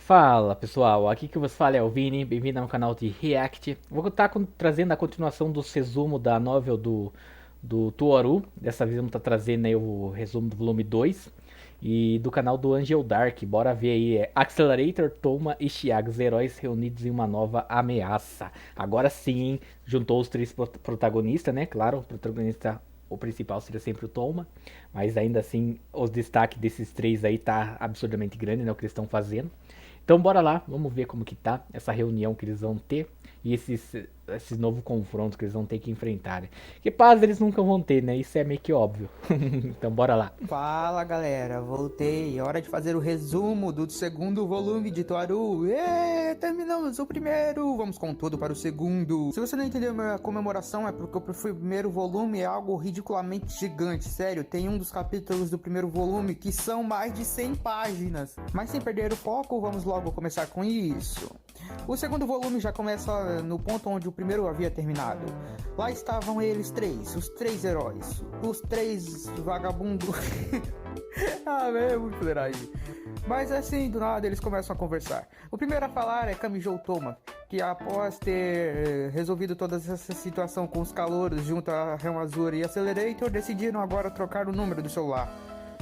Fala pessoal, aqui que vos fala é o Vini, bem-vindo ao canal de React. Vou estar trazendo a continuação do resumo da novel do Tuoru. Dessa vez vamos estar trazendo aí o resumo do volume 2 e do canal do Angel Dark. Bora ver aí, Accelerator, Toma e Chiag, os heróis reunidos em uma nova ameaça. Agora sim, juntou os três protagonistas, né? Claro, o protagonista, o principal seria sempre o Toma, mas ainda assim os destaques desses três aí tá absurdamente grande, né? O que eles estão fazendo. Então bora lá, vamos ver como que tá essa reunião que eles vão ter e esses novos confrontos que eles vão ter que enfrentar. Né? Que paz eles nunca vão ter, né? Isso é meio que óbvio. Então bora lá. Fala galera, voltei. Hora de fazer o resumo do segundo volume de Toaru. Terminamos o primeiro, vamos com tudo para o segundo. Se você não entendeu minha comemoração, é porque o primeiro volume é algo ridiculamente gigante. Sério, tem um dos capítulos do primeiro volume que são mais de 100 páginas. Mas sem perder o foco, vamos logo começar com isso. O segundo volume já começa no ponto onde o primeiro havia terminado. Lá estavam eles três, os três heróis, os três vagabundos. É muito verdade. Mas assim, do nada eles começam a conversar. O primeiro a falar é Kamijou Toma, que após ter resolvido toda essa situação com os calouros junto a Helm Azura e Accelerator, decidiram agora trocar o número do celular.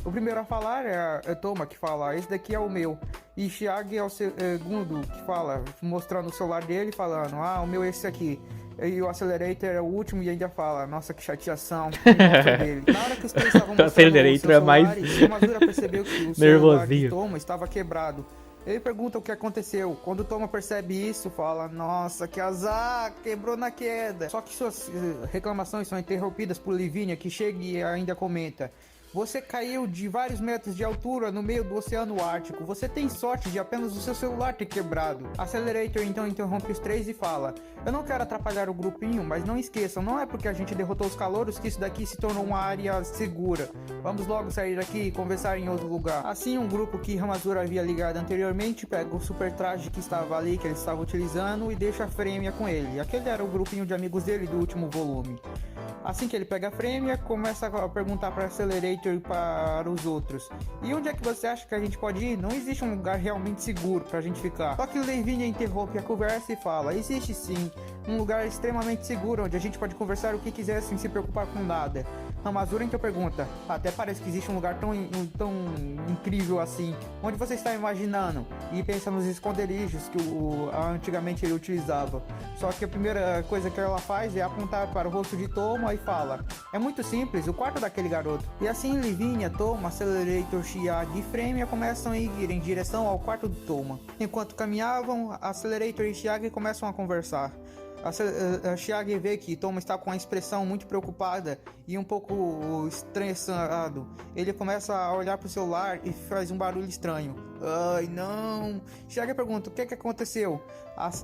O primeiro a falar é Toma, que fala, esse daqui é o meu. E Chiag é o segundo que fala, mostrando o celular dele, falando, o meu é esse aqui. E o Accelerator é o último e ainda fala, nossa, que chateação. Dele. Na hora que os três estavam mostrando Accelerator os seus celulares, é mais Mazura percebeu que o celular nervosinho. de Toma estava quebrado. Ele pergunta o que aconteceu. Quando o Toma percebe isso, fala, nossa, que azar, quebrou na queda. Só que suas reclamações são interrompidas por Livinha, que chega e ainda comenta. Você caiu de vários metros de altura no meio do Oceano Ártico. Você tem sorte de apenas o seu celular ter quebrado. Accelerator então interrompe os três e fala: eu não quero atrapalhar o grupinho, mas não esqueçam, não é porque a gente derrotou os calouros que isso daqui se tornou uma área segura. Vamos logo sair daqui e conversar em outro lugar. Assim, um grupo que Ramazura havia ligado anteriormente pega o super traje que estava ali, que ele estava utilizando, e deixa a Frêmia com ele. Aquele era o grupinho de amigos dele do último volume. Assim que ele pega a Frêmia, começa a perguntar para Accelerator e para os outros. E onde é que você acha que a gente pode ir? Não existe um lugar realmente seguro pra gente ficar. Só que o Lavinia interrompe a conversa e fala, existe sim, um lugar extremamente seguro, onde a gente pode conversar o que quiser sem se preocupar com nada. Ramazura então pergunta, até parece que existe um lugar tão incrível assim, onde você está imaginando? E pensa nos esconderijos que antigamente ele utilizava. Só que a primeira coisa que ela faz é apontar para o rosto de Toma e fala, é muito simples, o quarto daquele garoto. E assim Livinha, Toma, Accelerator, Chiag e Frêmia começam a ir em direção ao quarto do Toma. Enquanto caminhavam, Accelerator e Chiag começam a conversar. A Chiag vê que Toma está com uma expressão muito preocupada e um pouco estressado. Ele começa a olhar para o celular e faz um barulho estranho. Ai, não! Chiag pergunta, o que aconteceu?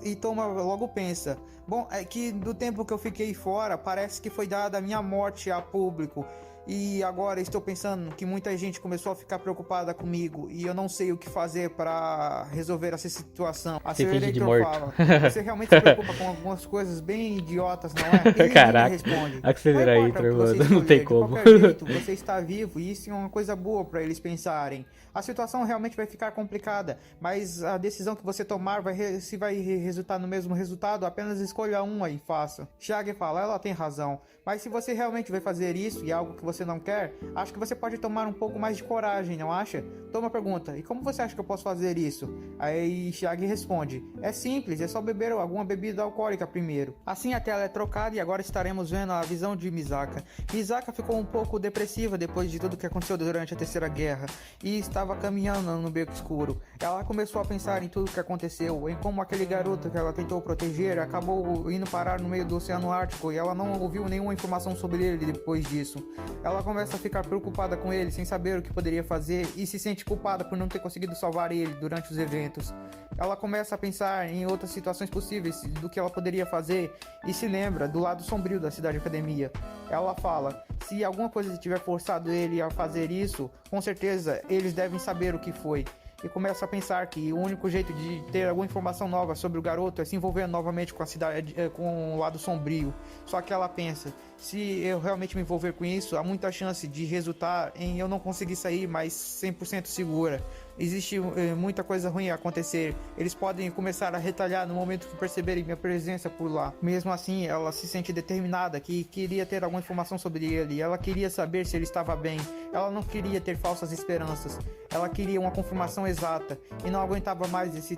E Toma logo pensa, bom, é que do tempo que eu fiquei fora, parece que foi dada a minha morte a público. E agora estou pensando que muita gente começou a ficar preocupada comigo e eu não sei o que fazer para resolver essa situação. A Você finge de Accelerator morto. fala, você realmente se preocupa com algumas coisas bem idiotas, não é? E Caraca, responde, não importa o Accelerator, que você mano, não tem escolher, de como. qualquer jeito você está vivo e isso é uma coisa boa para eles pensarem. A situação realmente vai ficar complicada, mas a decisão que você tomar se vai resultar no mesmo resultado, apenas escolha uma e faça. Chiag fala, ela tem razão, mas se você realmente vai fazer isso e é algo que você não quer, acho que você pode tomar um pouco mais de coragem, não acha? Toma pergunta, e como você acha que eu posso fazer isso? Aí Chiag responde, é simples, é só beber alguma bebida alcoólica primeiro. Assim a tela é trocada e agora estaremos vendo a visão de Misaka. Misaka ficou um pouco depressiva depois de tudo que aconteceu durante a Terceira Guerra e estava caminhando no beco escuro. Ela começou a pensar em tudo que aconteceu, em como aquele garoto que ela tentou proteger acabou indo parar no meio do Oceano Ártico e ela não ouviu nenhuma informação sobre ele depois disso. Ela começa a ficar preocupada com ele, sem saber o que poderia fazer e se sente culpada por não ter conseguido salvar ele durante os eventos. Ela começa a pensar em outras situações possíveis do que ela poderia fazer e se lembra do lado sombrio da Cidade Academia. Ela fala, se alguma coisa tiver forçado ele a fazer isso, com certeza eles devem saber o que foi. E começa a pensar que o único jeito de ter alguma informação nova sobre o garoto é se envolver novamente com a cidade, com o lado sombrio. Só que ela pensa, se eu realmente me envolver com isso, há muita chance de resultar em eu não conseguir sair mais 100% segura. existe muita coisa ruim a acontecer. Eles podem começar a retalhar no momento que perceberem minha presença por lá. Mesmo assim, ela se sente determinada, que queria ter alguma informação sobre ele. Ela queria saber se ele estava bem. Ela não queria ter falsas esperanças. Ela queria uma confirmação exata e não aguentava mais esse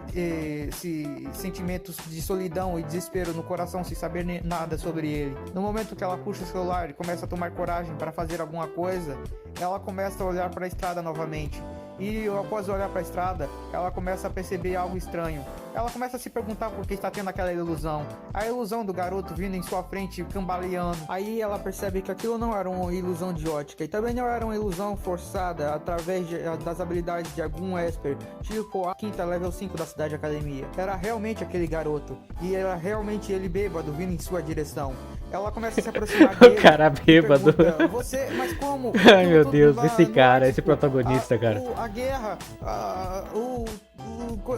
sentimentos de solidão e desespero no coração sem saber nada sobre ele. No momento que ela puxa o celular e começa a tomar coragem para fazer alguma coisa, ela começa a olhar para a estrada novamente. E após olhar para a estrada, ela começa a perceber algo estranho. Ela começa a se perguntar por que está tendo aquela ilusão. A ilusão do garoto vindo em sua frente, cambaleando. Aí ela percebe que aquilo não era uma ilusão de ótica. E também não era uma ilusão forçada através das habilidades de algum Esper, tipo a quinta level 5 da cidade academia. Era realmente aquele garoto. E era realmente ele bêbado vindo em sua direção. Ela começa a se aproximar dele. O cara bêbado. Você, mas como? Ai meu Deus, esse cara, esse protagonista, cara. A guerra, o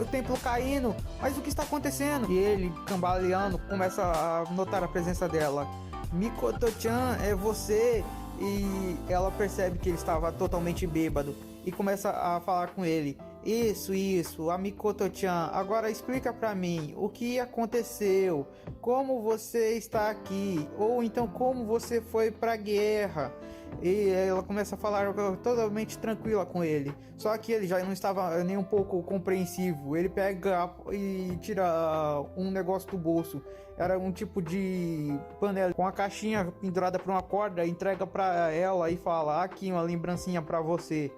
templo caindo, mas o que está acontecendo? E ele, cambaleando, começa a notar a presença dela. Mikoto-chan, é você? E ela percebe que ele estava totalmente bêbado e começa a falar com ele. Isso, a Mikoto-chan, agora explica pra mim o que aconteceu, como você está aqui, ou então como você foi pra guerra. E ela começa a falar totalmente tranquila com ele. Só que ele já não estava nem um pouco compreensivo. Ele pega e tira um negócio do bolso. Era um tipo de panela com a caixinha pendurada por uma corda. Entrega pra ela e fala: aqui uma lembrancinha pra você.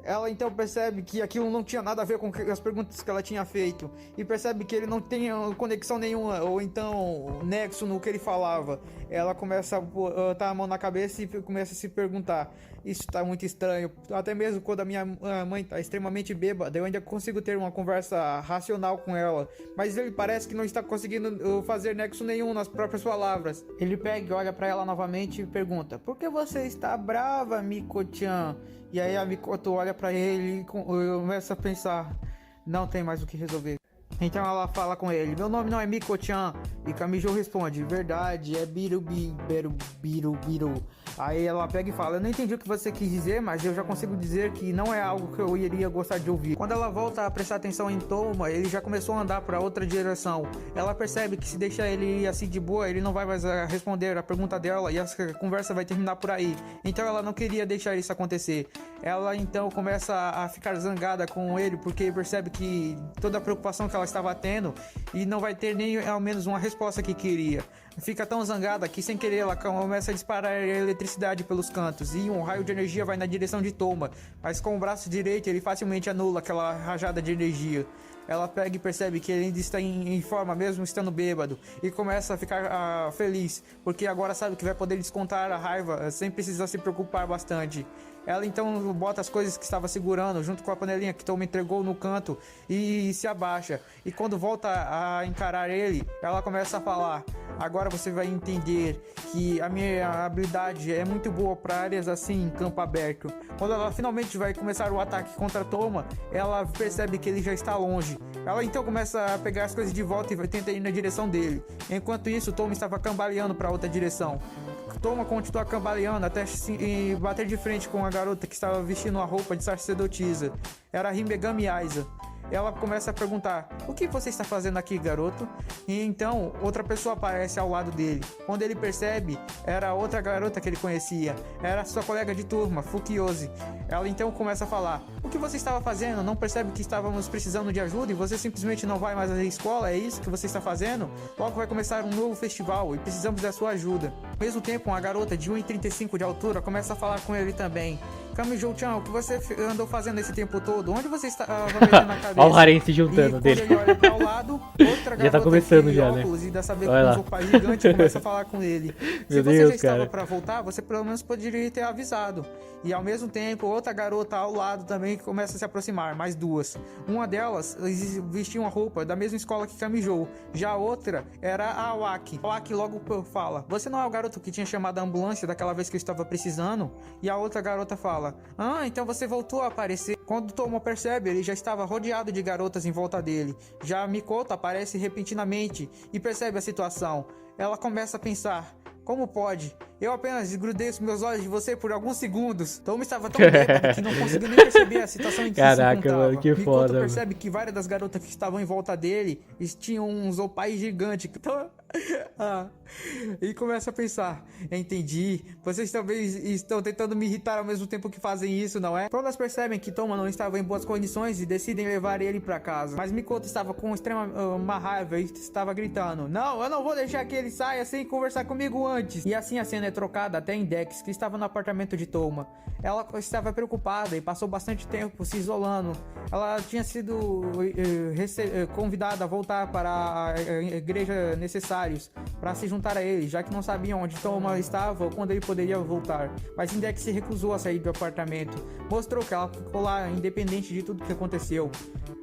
Ela então percebe que aquilo não tinha nada a ver com as perguntas que ela tinha feito. E percebe que ele não tem conexão nenhuma, ou então nexo no que ele falava. Ela começa a botar a mão na cabeça e começa a se perguntar: isso está muito estranho. Até mesmo quando a minha mãe está extremamente bêbada, eu ainda consigo ter uma conversa racional com ela. Mas ele parece que não está conseguindo fazer nexo nenhum nas próprias palavras. Ele pega e olha para ela novamente e pergunta: por que você está brava, Miko-chan? E aí a Mikoto olha pra ele e começa a pensar: não tem mais o que resolver. Então ela fala com ele: meu nome não é Miko-chan. E Kamijo responde: verdade, é Biru. Aí ela pega e fala: eu não entendi o que você quis dizer, mas eu já consigo dizer que não é algo que eu iria gostar de ouvir. Quando ela volta a prestar atenção em Toma, ele já começou a andar para outra direção. Ela percebe que se deixar ele ir assim de boa, ele não vai mais responder a pergunta dela e a conversa vai terminar por aí. Então ela não queria deixar isso acontecer. Ela então começa a ficar zangada com ele, porque percebe que toda a preocupação que ela estava tendo e não vai ter nem ao menos uma resposta que queria. Fica tão zangada que sem querer ela começa a disparar eletricidade pelos cantos e um raio de energia vai na direção de Toma, mas com o braço direito ele facilmente anula aquela rajada de energia. Ela pega e percebe que ele ainda está em forma, mesmo estando bêbado, e começa a ficar feliz, porque agora sabe que vai poder descontar a raiva sem precisar se preocupar bastante. Ela então bota as coisas que estava segurando junto com a panelinha que Toma entregou no canto e se abaixa. E quando volta a encarar ele, ela começa a falar: agora você vai entender que a minha habilidade é muito boa para áreas assim, em campo aberto. Quando ela finalmente vai começar o ataque contra Toma, ela percebe que ele já está longe. Ela então começa a pegar as coisas de volta e vai tentar ir na direção dele. Enquanto isso, Toma estava cambaleando para outra direção. Toma continua cambaleando até bater de frente com a garota que estava vestindo uma roupa de sacerdotisa. Era Himegami Aiza. Ela começa a perguntar: o que você está fazendo aqui, garoto? E então outra pessoa aparece ao lado dele. Quando ele percebe, era outra garota que ele conhecia. Era sua colega de turma, Fukiyoshi. Ela então começa a falar: o que você estava fazendo? Não percebe que estávamos precisando de ajuda e você simplesmente não vai mais à escola? É isso que você está fazendo? Logo vai começar um novo festival e precisamos da sua ajuda. Ao mesmo tempo, uma garota de 1,35 de altura começa a falar com ele também: Kamijo-chan, o que você andou fazendo esse tempo todo? Onde você estava metendo a cabeça? Olha o Harem se juntando e dele. Quando ele olha para o lado, outra já tá começando já, óculos, né? E dessa vez com um roupa gigante começa a falar com ele. Meu Se você Deus, já estava cara. para voltar, você pelo menos poderia ter avisado. E ao mesmo tempo, outra garota ao lado também começa a se aproximar, mais duas. Uma delas vestia uma roupa da mesma escola que Kamijo. Já a outra era a Awaki. A Awaki logo fala: você não é o garoto que tinha chamado a ambulância daquela vez que eu estava precisando? E a outra garota fala: ah, então você voltou a aparecer. Quando Tomo percebe, ele já estava rodeado de garotas em volta dele. Já a Mikoto aparece repentinamente e percebe a situação. Ela começa a pensar: Como pode? Eu apenas desgrudei os meus olhos de você por alguns segundos. Toma estava tão bêbado que não conseguiu nem perceber a situação em que Caraca, se encontrava. mano, que foda, mano. Percebe que várias das garotas que estavam em volta dele tinham um zopai gigante. Então... E começa a pensar, entendi, vocês também estão tentando me irritar ao mesmo tempo que fazem isso, não é? Todas percebem que Toma não estava em boas condições e decidem levar ele pra casa. Mas Mikoto estava com extrema uma raiva e estava gritando: não, eu não vou deixar que ele saia sem conversar comigo antes. E assim a cena é trocada até em Dex, que estava no apartamento de Toma. Ela estava preocupada e passou bastante tempo se isolando. Ela tinha sido convidada a voltar para a igreja necessários para se juntar a ele, já que não sabiam onde Toma estava ou quando ele poderia voltar. Mas Index se recusou a sair do apartamento. Mostrou que ela ficou lá independente de tudo que aconteceu.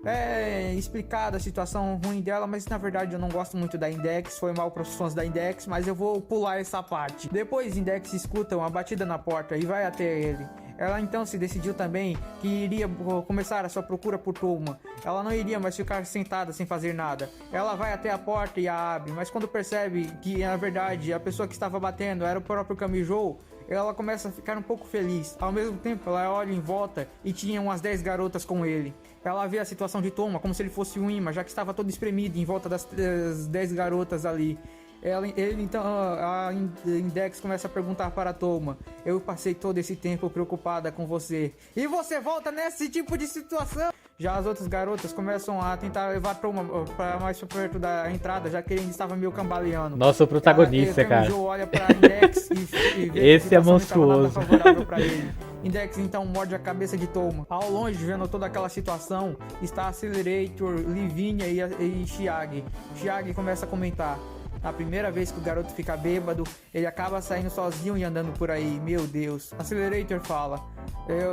É explicada a situação ruim dela, mas na verdade eu não gosto muito da Index. Foi mal para os fãs da Index, mas eu vou pular essa parte. Depois Index escuta uma batida na porta e vai até ele. Ela então se decidiu também que iria começar a sua procura por Toma. Ela não iria mais ficar sentada sem fazer nada. Ela vai até a porta e a abre, mas quando percebe que na verdade a pessoa que estava batendo era o próprio Kamijo, ela começa a ficar um pouco feliz. Ao mesmo tempo ela olha em volta e tinha umas 10 garotas com ele. Ela vê a situação de Toma como se ele fosse um imã, já que estava todo espremido em volta das 10 garotas ali. Então, a Index começa a perguntar para Toma: eu passei todo esse tempo preocupada com você, e você volta nesse tipo de situação? Já as outras garotas começam a tentar levar Toma para mais perto da entrada, já que ele estava meio cambaleando. Nossa, o protagonista, cara. Olha para Index e vê esse é monstruoso. Favorável para ele. Index então morde a cabeça de Toma. Ao longe, vendo toda aquela situação, está Accelerator, Livinha e Chiage. Chiage começa a comentar: a primeira vez que o garoto fica bêbado, ele acaba saindo sozinho e andando por aí. Meu Deus. Accelerator fala: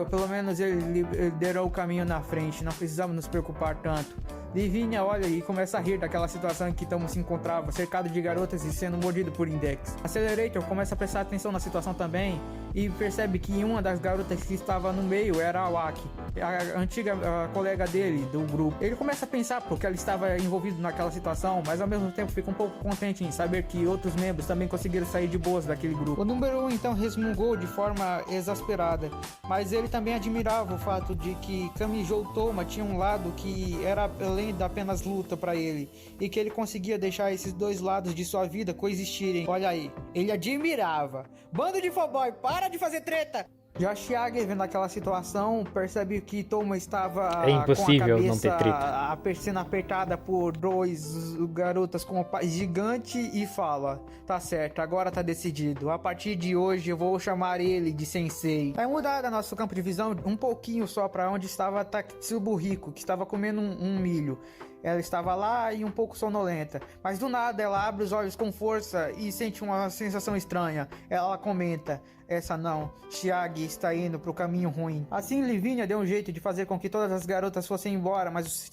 pelo menos ele liderou o caminho na frente, não precisamos nos preocupar tanto. Livinha olha e começa a rir daquela situação em que Toma se encontrava, cercado de garotas e sendo mordido por Index. Accelerator começa a prestar atenção na situação também e percebe que uma das garotas que estava no meio era a Waki, a antiga colega dele do grupo. Ele começa a pensar porque ela estava envolvido naquela situação, mas ao mesmo tempo fica um pouco contente em saber que outros membros também conseguiram sair de boas daquele grupo. O número 1 então resmungou de forma exasperada, mas ele também admirava o fato de que Kamijo Toma tinha um lado que era além da apenas luta para ele, e que ele conseguia deixar esses dois lados de sua vida coexistirem. Olha aí, ele admirava. Bando de fanboy, para de fazer treta! Já Chiage, vendo aquela situação, percebe que Toma estava impossível com a não ter cabeça sendo apertada por dois garotas com um pai gigante e fala: tá certo, agora tá decidido. A partir de hoje eu vou chamar ele de Sensei. Vai mudar nosso campo de visão um pouquinho só para onde estava Tatsubuhiko, que estava comendo um milho. Ela estava lá e um pouco sonolenta, mas do nada ela abre os olhos com força e sente uma sensação estranha. Ela comenta: essa não, Chiage está indo pro caminho ruim. Assim Livinha deu um jeito de fazer com que todas as garotas fossem embora, mas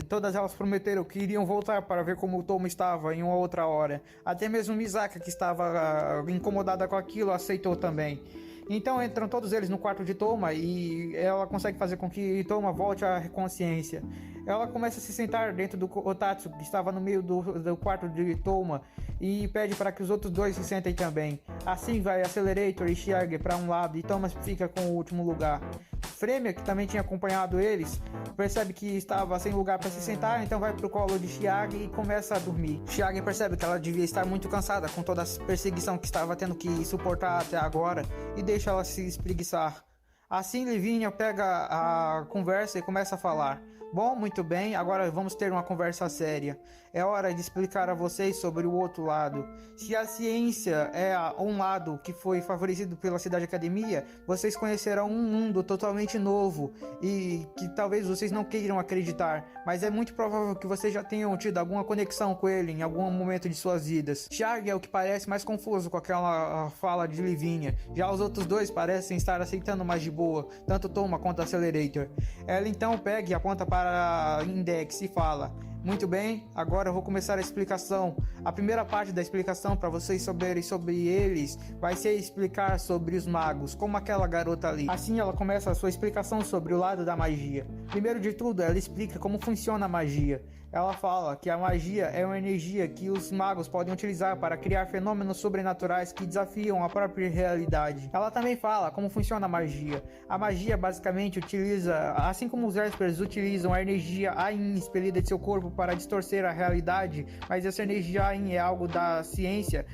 todas elas prometeram que iriam voltar para ver como o Toma estava em uma outra hora. Até mesmo Misaka, que estava incomodada com aquilo, aceitou também. Então entram todos eles no quarto de Toma e ela consegue fazer com que Toma volte à consciência. Ela começa a se sentar dentro do Otatsu, que estava no meio do quarto de Toma, e pede para que os outros dois se sentem também. Assim vai Accelerator e Chiage para um lado e Toma fica com o último lugar. Fremia, que também tinha acompanhado eles, percebe que estava sem lugar para se sentar, então vai pro colo de Chiage e começa a dormir. Chiage percebe que ela devia estar muito cansada com toda a perseguição que estava tendo que suportar até agora e deixa ela se espreguiçar. Assim Livinha pega a conversa e começa a falar: bom, muito bem, agora vamos ter uma conversa séria. É hora de explicar a vocês sobre o outro lado. Se a ciência é um lado que foi favorecido pela Cidade Academia, vocês conhecerão um mundo totalmente novo e que talvez vocês não queiram acreditar, mas é muito provável que vocês já tenham tido alguma conexão com ele em algum momento de suas vidas. Chiage é o que parece mais confuso com aquela fala de Livinha. Já os outros dois parecem estar aceitando mais de boa, tanto Toma quanto Accelerator. Ela então pega e aponta para Index e fala: Muito bem, agora eu vou começar a explicação. A primeira parte da explicação para vocês saberem sobre eles vai ser explicar sobre os magos, como aquela garota ali. Assim ela começa a sua explicação sobre o lado da magia. Primeiro de tudo, ela explica como funciona a magia. Ela fala que a magia é uma energia que os magos podem utilizar para criar fenômenos sobrenaturais que desafiam a própria realidade. Ela também fala como funciona a magia. A magia basicamente utiliza, assim como os Espers utilizam a energia Ain expelida de seu corpo para distorcer a realidade, mas essa energia Ain é algo da ciência.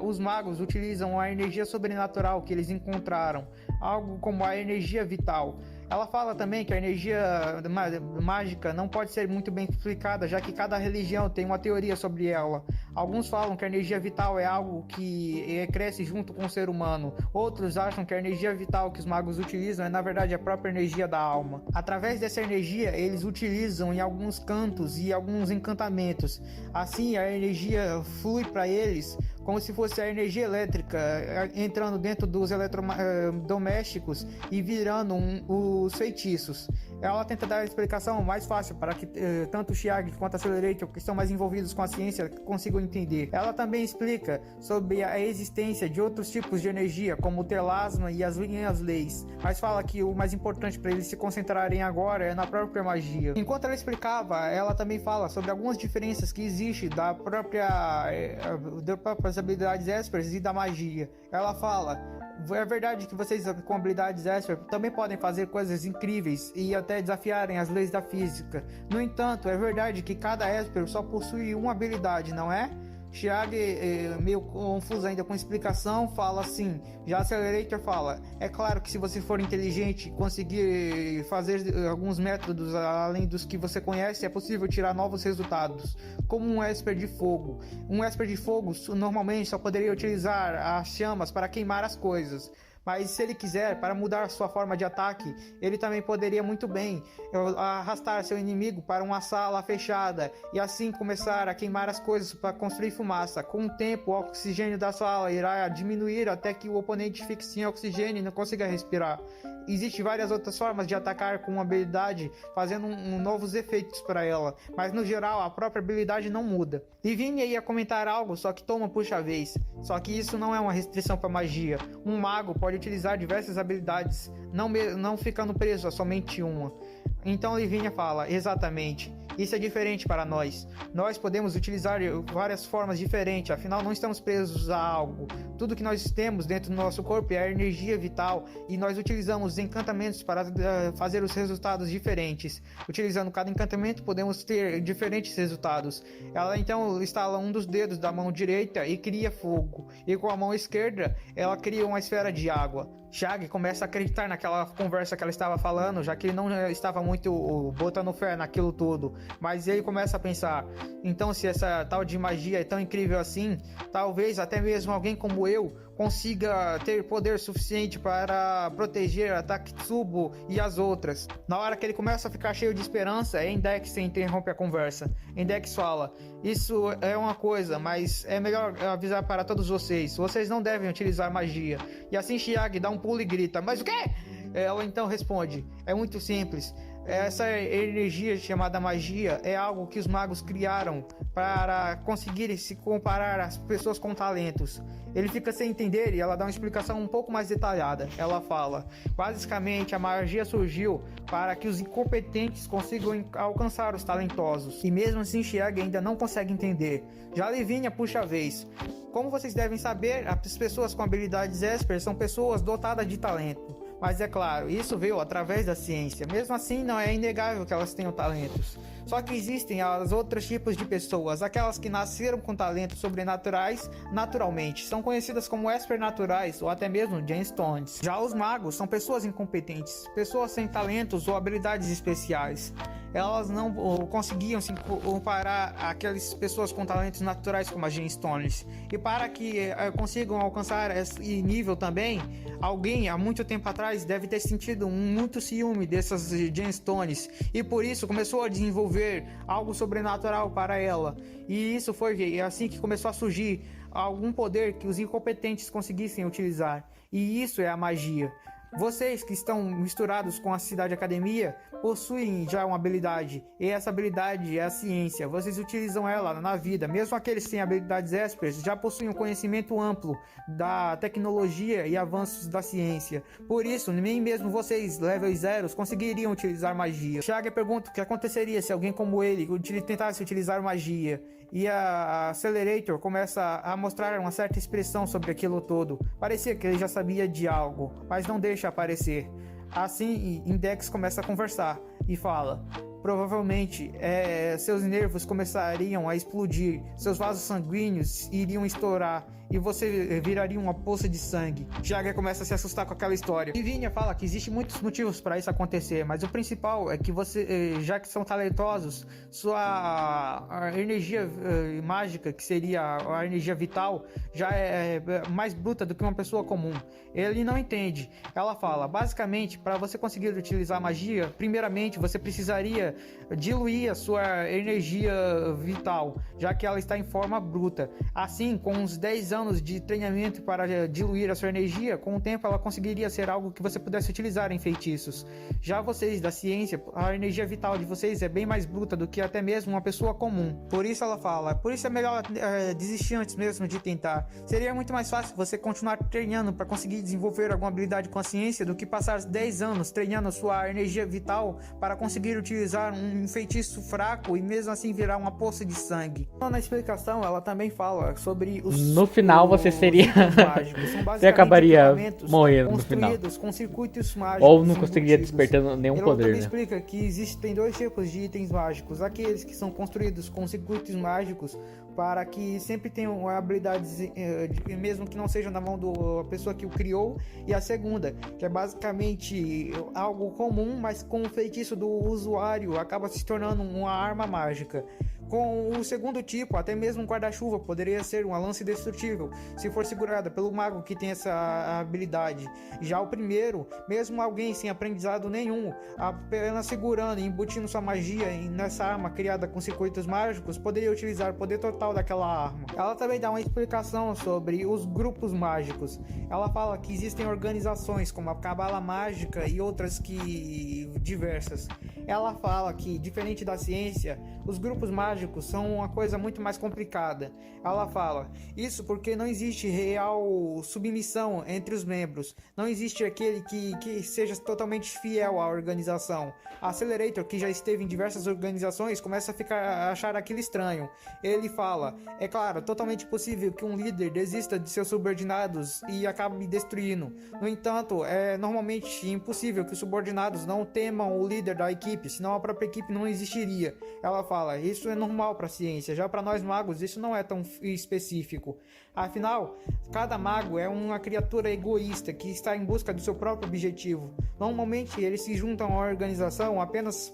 Os magos utilizam a energia sobrenatural que eles encontraram, algo como a energia vital. Ela fala também que a energia mágica não pode ser muito bem explicada, já que cada religião tem uma teoria sobre ela. Alguns falam que a energia vital é algo que cresce junto com o ser humano. Outros acham que a energia vital que os magos utilizam é na verdade a própria energia da alma. Através dessa energia, eles utilizam em alguns cantos e alguns encantamentos. Assim, a energia flui para eles como se fosse a energia elétrica entrando dentro dos eletrodomésticos e virando os feitiços. Ela tenta dar a explicação mais fácil para que tanto o Chiag quanto a Accelerator, que estão mais envolvidos com a ciência, consigam entender. Ela também explica sobre a existência de outros tipos de energia, como o telasma e as linhas leis, mas fala que o mais importante para eles se concentrarem agora é na própria magia. Enquanto ela explicava, ela também fala sobre algumas diferenças que existem das próprias habilidades Espers e da magia. Ela fala: é verdade que vocês com habilidades Esper também podem fazer coisas incríveis e até desafiarem as leis da física. No entanto, é verdade que cada Esper só possui uma habilidade, não é? Chiag, meio confuso ainda com a explicação, fala assim. Já Accelerator fala: é claro que se você for inteligente, conseguir fazer alguns métodos além dos que você conhece, é possível tirar novos resultados, como um Esper de fogo. Um Esper de fogo normalmente só poderia utilizar as chamas para queimar as coisas. Mas se ele quiser, para mudar sua forma de ataque, ele também poderia muito bem arrastar seu inimigo para uma sala fechada e assim começar a queimar as coisas para construir fumaça. Com o tempo, o oxigênio da sala irá diminuir até que o oponente fique sem oxigênio e não consiga respirar. Existem várias outras formas de atacar com uma habilidade, fazendo novos efeitos para ela, mas no geral a própria habilidade não muda. Livinia ia comentar algo, só que toma puxa vez. Só que isso não é uma restrição para magia. Um mago pode utilizar diversas habilidades, não ficando preso a somente uma. Então Livinia fala: exatamente. Isso é diferente para nós. Nós podemos utilizar várias formas diferentes, afinal não estamos presos a algo. Tudo que nós temos dentro do nosso corpo é a energia vital e nós utilizamos encantamentos para fazer os resultados diferentes. Utilizando cada encantamento podemos ter diferentes resultados. Ela então instala um dos dedos da mão direita e cria fogo, e com a mão esquerda ela cria uma esfera de água. Chiag começa a acreditar naquela conversa que ela estava falando, já que ele não estava muito botando fé naquilo tudo. Mas ele começa a pensar: então se essa tal de magia é tão incrível assim, talvez até mesmo alguém como eu consiga ter poder suficiente para proteger a Takitsubo e as outras. Na hora que ele começa a ficar cheio de esperança, Index interrompe a conversa. Index fala: isso é uma coisa, mas é melhor avisar para todos vocês. Vocês não devem utilizar magia. E assim Chiag dá um pulo e grita: mas o quê? Ela então responde: é muito simples. Essa energia chamada magia é algo que os magos criaram para conseguirem se comparar às pessoas com talentos. Ele fica sem entender e ela dá uma explicação um pouco mais detalhada. Ela fala: basicamente a magia surgiu para que os incompetentes consigam alcançar os talentosos. E mesmo assim Chiag ainda não consegue entender. Já Livinia puxa a vez. Como vocês devem saber, as pessoas com habilidades Esper são pessoas dotadas de talento. Mas é claro, isso veio através da ciência. Mesmo assim, não é inegável que elas tenham talentos. Só que existem os outros tipos de pessoas, aquelas que nasceram com talentos sobrenaturais naturalmente. São conhecidas como Esper naturais ou até mesmo Gemstones. Já os magos são pessoas incompetentes, pessoas sem talentos ou habilidades especiais. Elas não conseguiam se comparar àquelas pessoas com talentos naturais como as Gemstones. E para que consigam alcançar esse nível também, alguém há muito tempo atrás deve ter sentido muito ciúme dessas Gemstones e por isso começou a desenvolver algo sobrenatural para ela. E isso foi assim que começou a surgir algum poder que os incompetentes conseguissem utilizar. E isso é a magia. Vocês que estão misturados com a Cidade Academia possuem já uma habilidade, e essa habilidade é a ciência. Vocês utilizam ela na vida. Mesmo aqueles que têm habilidades ésperas já possuem um conhecimento amplo da tecnologia e avanços da ciência. Por isso, nem mesmo vocês, level 0, conseguiriam utilizar magia. Chaga pergunta o que aconteceria se alguém como ele tentasse utilizar magia. E a Accelerator começa a mostrar uma certa expressão sobre aquilo todo. Parecia que ele já sabia de algo, mas não deixa aparecer. Assim, Index começa a conversar e fala: provavelmente seus nervos começariam a explodir, seus vasos sanguíneos iriam estourar e você viraria uma poça de sangue. Jagger começa a se assustar com aquela história. Livínia fala que existem muitos motivos para isso acontecer, mas o principal é que você, já que são talentosos, sua energia mágica, que seria a energia vital, já é mais bruta do que uma pessoa comum. Ele não entende. Ela fala: basicamente, para você conseguir utilizar magia, primeiramente você precisaria diluir a sua energia vital, já que ela está em forma bruta. Assim, com uns 10 anos de treinamento para diluir a sua energia, com o tempo ela conseguiria ser algo que você pudesse utilizar em feitiços. Já vocês da ciência, a energia vital de vocês é bem mais bruta do que até mesmo uma pessoa comum. Por isso ela fala: por isso é melhor desistir antes mesmo de tentar. Seria muito mais fácil você continuar treinando para conseguir desenvolver alguma habilidade com a ciência do que passar 10 anos treinando a sua energia vital para conseguir utilizar um feitiço fraco e mesmo assim virar uma poça de sangue. Na explicação ela também fala sobre os... No final você seria... você acabaria morrendo no final. Com circuitos mágicos. Ou não conseguiria despertando nenhum poder, também né? Explica que existem dois tipos de itens mágicos. Aqueles que são construídos com circuitos mágicos para que sempre tenham habilidades, mesmo que não seja na mão da pessoa que o criou. E a segunda, que é basicamente algo comum, mas com o feitiço do usuário acaba se tornando uma arma mágica. Com o segundo tipo, até mesmo um guarda-chuva poderia ser uma lance destrutível, se for segurada pelo mago que tem essa habilidade. Já o primeiro, mesmo alguém sem aprendizado nenhum, apenas segurando e embutindo sua magia nessa arma criada com circuitos mágicos, poderia utilizar o poder total daquela arma. Ela também dá uma explicação sobre os grupos mágicos. Ela fala que existem organizações como a Cabala Mágica e outras diversas. Ela fala que, diferente da ciência, os grupos mágicos são uma coisa muito mais complicada. Ela fala: isso porque não existe real submissão entre os membros. Não existe aquele que seja totalmente fiel à organização. A Accelerator, que já esteve em diversas organizações, começa a achar aquilo estranho. Ele fala: é claro, totalmente possível que um líder desista de seus subordinados e acabe destruindo. No entanto, é normalmente impossível que os subordinados não temam o líder da equipe, senão a própria equipe não existiria. Ela fala: isso é normal para a ciência, já para nós magos isso não é tão específico. Afinal, cada mago é uma criatura egoísta que está em busca do seu próprio objetivo. Normalmente eles se juntam à organização apenas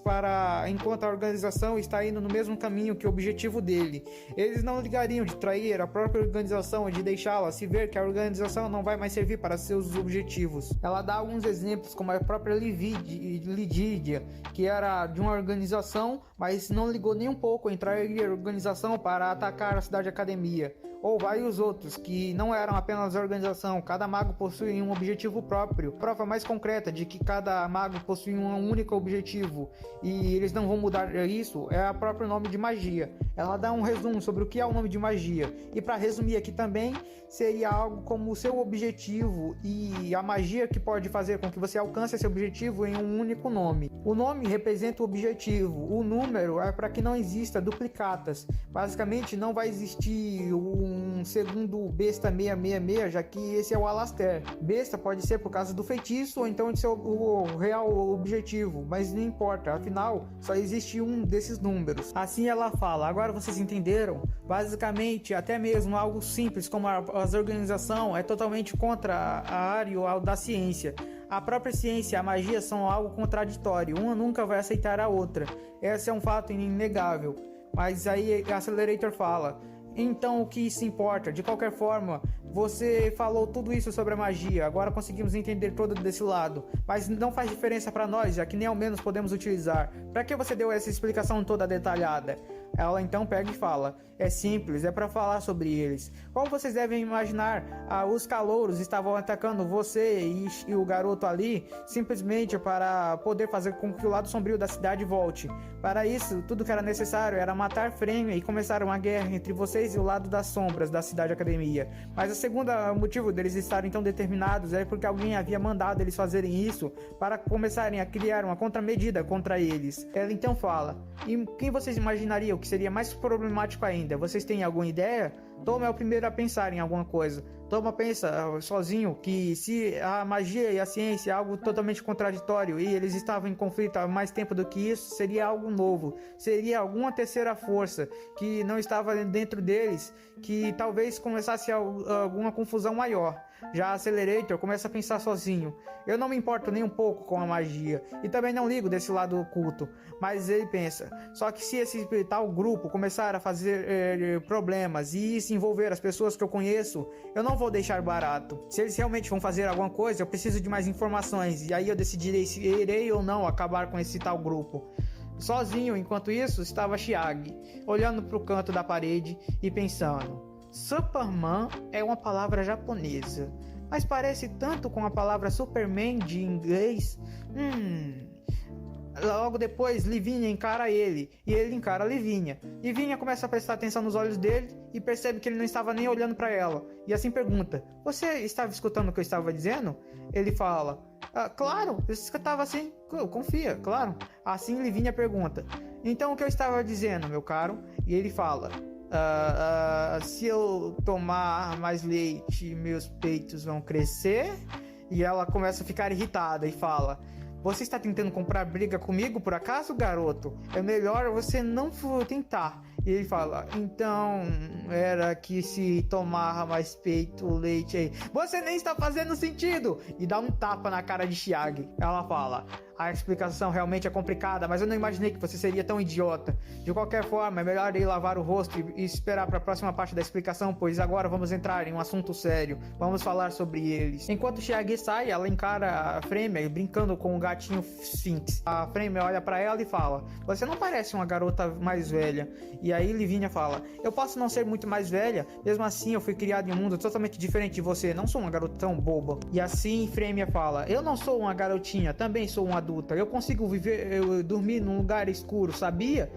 enquanto a organização está indo no mesmo caminho que o objetivo dele. Eles não ligariam de trair a própria organização e de deixá-la se ver que a organização não vai mais servir para seus objetivos. Ela dá alguns exemplos, como a própria Lidídia, que era de uma organização, mas não ligou nem um pouco em trair a organização para atacar a Cidade Academia. Ou vários outros que não eram apenas a organização, cada mago possui um objetivo próprio. Prova mais concreta de que cada mago possui um único objetivo e eles não vão mudar isso é o próprio nome de magia. Ela dá um resumo sobre o que é o nome de magia, e para resumir aqui também, seria algo como o seu objetivo e a magia que pode fazer com que você alcance esse objetivo em um único nome. O nome representa o objetivo, o número é para que não exista duplicatas. Basicamente não vai existir um segundo besta 666, já que esse é o Alastair. Besta pode ser por causa do feitiço ou então de ser o real objetivo, mas não importa, afinal só existe um desses números. Assim ela fala: agora vocês entenderam? Basicamente, até mesmo algo simples como a organização é totalmente contra a área da ciência. A própria ciência e a magia são algo contraditório, uma nunca vai aceitar a outra. Esse é um fato inegável. Mas aí a Accelerator fala: então o que isso importa? De qualquer forma, você falou tudo isso sobre a magia, agora conseguimos entender todo desse lado, mas não faz diferença para nós, já que nem ao menos podemos utilizar. Para que você deu essa explicação toda detalhada? Ela então pega e fala: é simples, é para falar sobre eles. Como vocês devem imaginar, os calouros estavam atacando você e o garoto ali simplesmente para poder fazer com que o lado sombrio da cidade volte. Para isso, tudo que era necessário era matar Frêmia e começar uma guerra entre vocês e o lado das sombras da cidade academia. Mas o segundo motivo deles estarem tão determinados é porque alguém havia mandado eles fazerem isso para começarem a criar uma contramedida contra eles. Ela então fala: e quem vocês imaginariam que seria mais problemático ainda? Vocês têm alguma ideia? Toma é o primeiro a pensar em alguma coisa. Toma pensa sozinho que se a magia e a ciência é algo totalmente contraditório e eles estavam em conflito há mais tempo do que isso, seria algo novo. Seria alguma terceira força que não estava dentro deles, que talvez começasse alguma confusão maior. Já Accelerator começa a pensar sozinho. Eu não me importo nem um pouco com a magia e também não ligo desse lado oculto. Mas ele pensa, só que se esse tal grupo começar a fazer problemas e se envolver as pessoas que eu conheço, eu não vou deixar barato. Se eles realmente vão fazer alguma coisa, eu preciso de mais informações e aí eu decidirei se irei ou não acabar com esse tal grupo. Sozinho, enquanto isso, estava Chiag, olhando para o canto da parede e pensando: Superman é uma palavra japonesa, mas parece tanto com a palavra Superman de inglês. Logo depois, Livinha encara ele, e ele encara Livinha. Livinha começa a prestar atenção nos olhos dele e percebe que ele não estava nem olhando para ela. E assim pergunta: você estava escutando o que eu estava dizendo? Ele fala: claro, eu escutava assim, confia, claro. Assim Livinha pergunta: então o que eu estava dizendo, meu caro? E ele fala: se eu tomar mais leite, meus peitos vão crescer. E ela começa a ficar irritada e fala: você está tentando comprar briga comigo, por acaso, garoto? É melhor você não tentar. E ele fala: então, era que se tomar mais peito, leite aí. Você nem está fazendo sentido! E dá um tapa na cara de Chiag. Ela fala: a explicação realmente é complicada, mas eu não imaginei que você seria tão idiota. De qualquer forma, é melhor ir lavar o rosto e esperar para a próxima parte da explicação, pois agora vamos entrar em um assunto sério. Vamos falar sobre eles. Enquanto Chiag sai, ela encara a Frêmia brincando com o gatinho Sphinx. A Frêmia olha para ela e fala: você não parece uma garota mais velha. E aí Livinha fala: eu posso não ser muito mais velha, mesmo assim eu fui criado em um mundo totalmente diferente de você, não sou uma garota tão boba. E assim Frêmia fala: eu não sou uma garotinha, também sou uma adulta, eu consigo dormir num lugar escuro, sabia?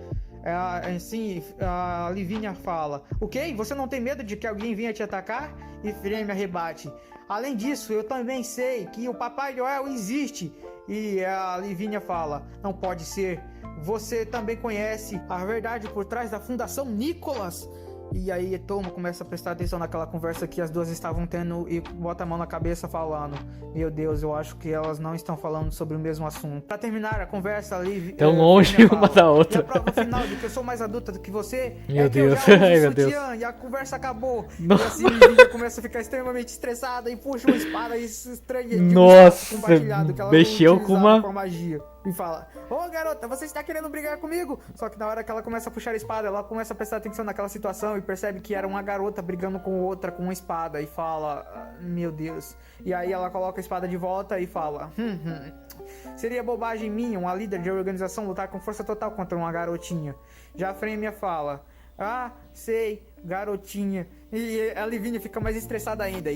Assim, a Livinha fala: o quê? Você não tem medo de que alguém venha te atacar? E Frêmia rebate: além disso, eu também sei que o Papai Noel existe. E a Livinha fala: não pode ser, você também conhece a verdade por trás da Fundação Nicholas. E aí Toma começa a prestar atenção naquela conversa que as duas estavam tendo e bota a mão na cabeça falando: meu Deus, eu acho que elas não estão falando sobre o mesmo assunto. Pra terminar a conversa ali, tão longe uma da outra. E a prova final de que eu sou mais adulta do que você meu Deus. que eu já uso Ai, meu Deus. E a conversa acabou. Nossa. E assim Livinha começa a ficar extremamente estressada e puxa uma espada e se estranha. Nossa, compartilhado que ela mexeu com uma magia. E fala: ô garota, você está querendo brigar comigo? Só que na hora que ela começa a puxar a espada, ela começa a prestar atenção naquela situação e percebe que era uma garota brigando com outra com uma espada. E fala: meu Deus. E aí ela coloca a espada de volta e fala: seria bobagem minha, uma líder de organização, lutar com força total contra uma garotinha. Já a Frêmia fala: sei, garotinha. E a Livinha fica mais estressada ainda.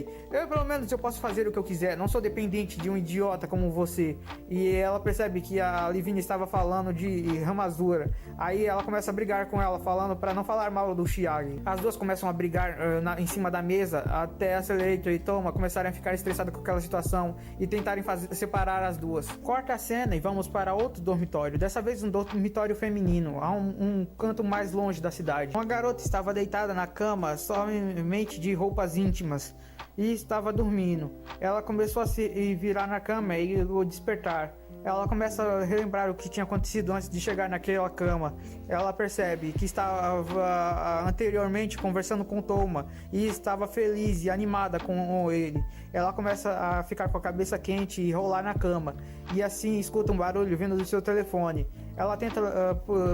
Pelo menos eu posso fazer o que eu quiser, não sou dependente de um idiota como você. E ela percebe que a Livinha estava falando de Ramazura. Aí ela começa a brigar com ela, falando para não falar mal do Chiag. As duas começam a brigar em cima da mesa, até Accelerator e Toma começarem a ficar estressadas com aquela situação e tentarem separar as duas. Corta a cena e vamos para outro dormitório, dessa vez um dormitório feminino, a um canto mais longe da cidade. Uma garota estava deitada na cama, somente de roupas íntimas, e estava dormindo. Ela começou a se virar na cama e o despertar. Ela começa a relembrar o que tinha acontecido antes de chegar naquela cama. Ela percebe que estava anteriormente conversando com Toma e estava feliz e animada com ele. Ela começa a ficar com a cabeça quente e rolar na cama. E assim escuta um barulho vindo do seu telefone. Ela tenta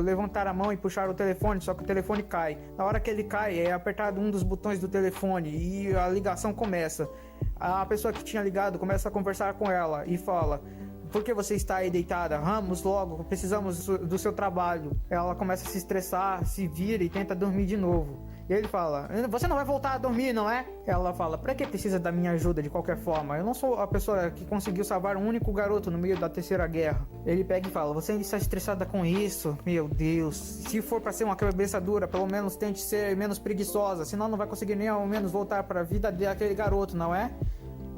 levantar a mão e puxar o telefone, só que o telefone cai. Na hora que ele cai, é apertado um dos botões do telefone e a ligação começa. A pessoa que tinha ligado começa a conversar com ela e fala: por que você está aí deitada? Vamos logo, precisamos do seu trabalho. Ela começa a se estressar, se vira e tenta dormir de novo. E ele fala, você não vai voltar a dormir, não é? Ela fala, pra que precisa da minha ajuda de qualquer forma? Eu não sou a pessoa que conseguiu salvar um único garoto no meio da Terceira Guerra. Ele pega e fala, você ainda está estressada com isso? Meu Deus, se for pra ser uma cabeça dura, pelo menos tente ser menos preguiçosa, senão não vai conseguir nem ao menos voltar pra vida daquele garoto, não é?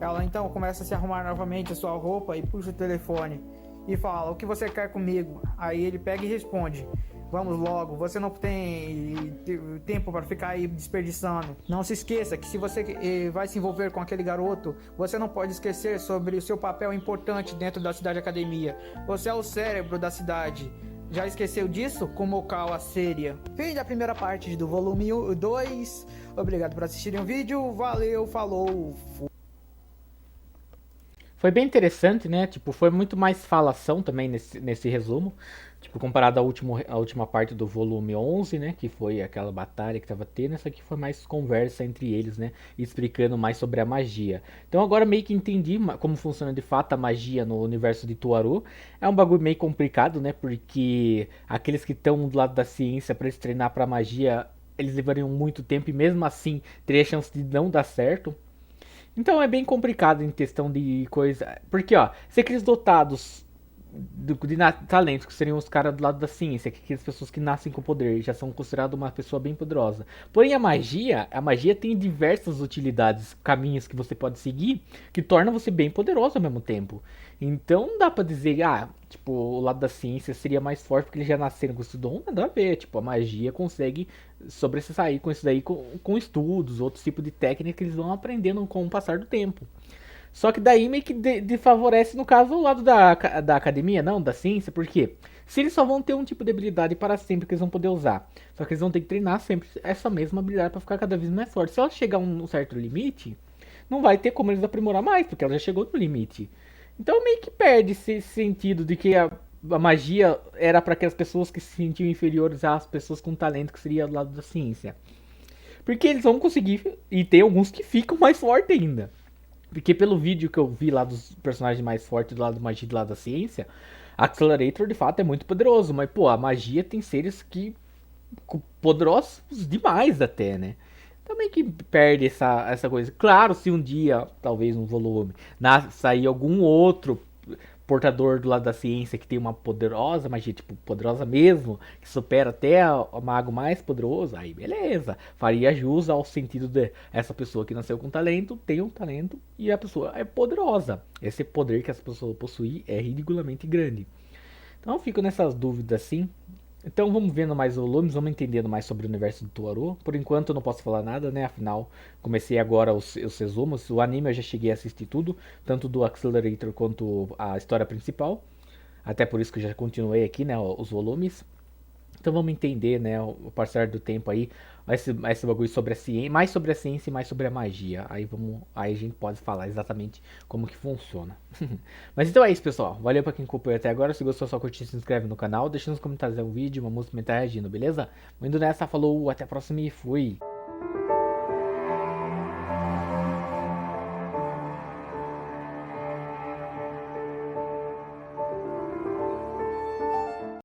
Ela então começa a se arrumar novamente a sua roupa e puxa o telefone e fala, o que você quer comigo? Aí ele pega e responde, vamos logo, você não tem tempo para ficar aí desperdiçando. Não se esqueça que se você vai se envolver com aquele garoto, você não pode esquecer sobre o seu papel importante dentro da cidade academia. Você é o cérebro da cidade. Já esqueceu disso? Como o Cal a Séria. Fim da primeira parte do volume 2. Obrigado por assistirem o vídeo. Valeu, falou. Foi bem interessante, né? Tipo, foi muito mais falação também nesse resumo. Tipo, comparado à última parte do volume 11, né? Que foi aquela batalha que tava tendo. Essa aqui foi mais conversa entre eles, né? Explicando mais sobre a magia. Então agora meio que entendi como funciona de fato a magia no universo de Tuaru. É um bagulho meio complicado, né? Porque aqueles que estão do lado da ciência para se treinar pra magia, eles levariam muito tempo e mesmo assim teria chance de não dar certo. Então é bem complicado em questão de coisa. Porque, ó, se aqueles dotados talentos, que seriam os caras do lado da ciência, que aquelas pessoas que nascem com poder, já são consideradas uma pessoa bem poderosa. Porém, a magia tem diversas utilidades, caminhos que você pode seguir, que tornam você bem poderoso ao mesmo tempo. Então, não dá pra dizer, tipo, o lado da ciência seria mais forte porque eles já nasceram com esse dom, nada a ver. Tipo, a magia consegue sobressair com isso daí, com estudos, outros tipos de técnica que eles vão aprendendo com o passar do tempo. Só que daí meio que desfavorece, no caso, o lado da academia, não, da ciência, porque se eles só vão ter um tipo de habilidade para sempre que eles vão poder usar, só que eles vão ter que treinar sempre essa mesma habilidade para ficar cada vez mais forte. Se ela chegar a um certo limite, não vai ter como eles aprimorar mais, porque ela já chegou no limite. Então meio que perde esse sentido de que a magia era para aquelas pessoas que se sentiam inferiores às pessoas com talento, que seria do lado da ciência. Porque eles vão conseguir, e tem alguns que ficam mais fortes ainda. Porque pelo vídeo que eu vi lá dos personagens mais fortes do lado da magia e do lado da ciência, a Accelerator de fato é muito poderoso, mas pô, a magia tem seres que poderosos demais até, né? Também que perde essa coisa. Claro, se um dia, talvez um volume, sair algum outro portador do lado da ciência que tem uma poderosa magia, tipo, poderosa mesmo, que supera até o mago mais poderoso, aí beleza, faria jus ao sentido de essa pessoa que nasceu com talento, tem um talento e a pessoa é poderosa. Esse poder que essa pessoa possui é ridiculamente grande. Então eu fico nessas dúvidas assim. Então vamos vendo mais volumes, vamos entendendo mais sobre o universo do Toaru. Por enquanto eu não posso falar nada, né? Afinal, comecei agora os resumos. O anime eu já cheguei a assistir tudo, tanto do Accelerator quanto a história principal. Até por isso que eu já continuei aqui, né? Os volumes. Então vamos entender, né, o passar do tempo aí, esse bagulho sobre a ciência, mais sobre a ciência e mais sobre a magia. Aí a gente pode falar exatamente como que funciona. Mas então é isso, pessoal. Valeu pra quem acompanhou até agora. Se gostou, só curtir, se inscreve no canal, deixa nos comentários um vídeo, uma música, comentar reagindo, beleza? Indo nessa, falou, até a próxima e fui!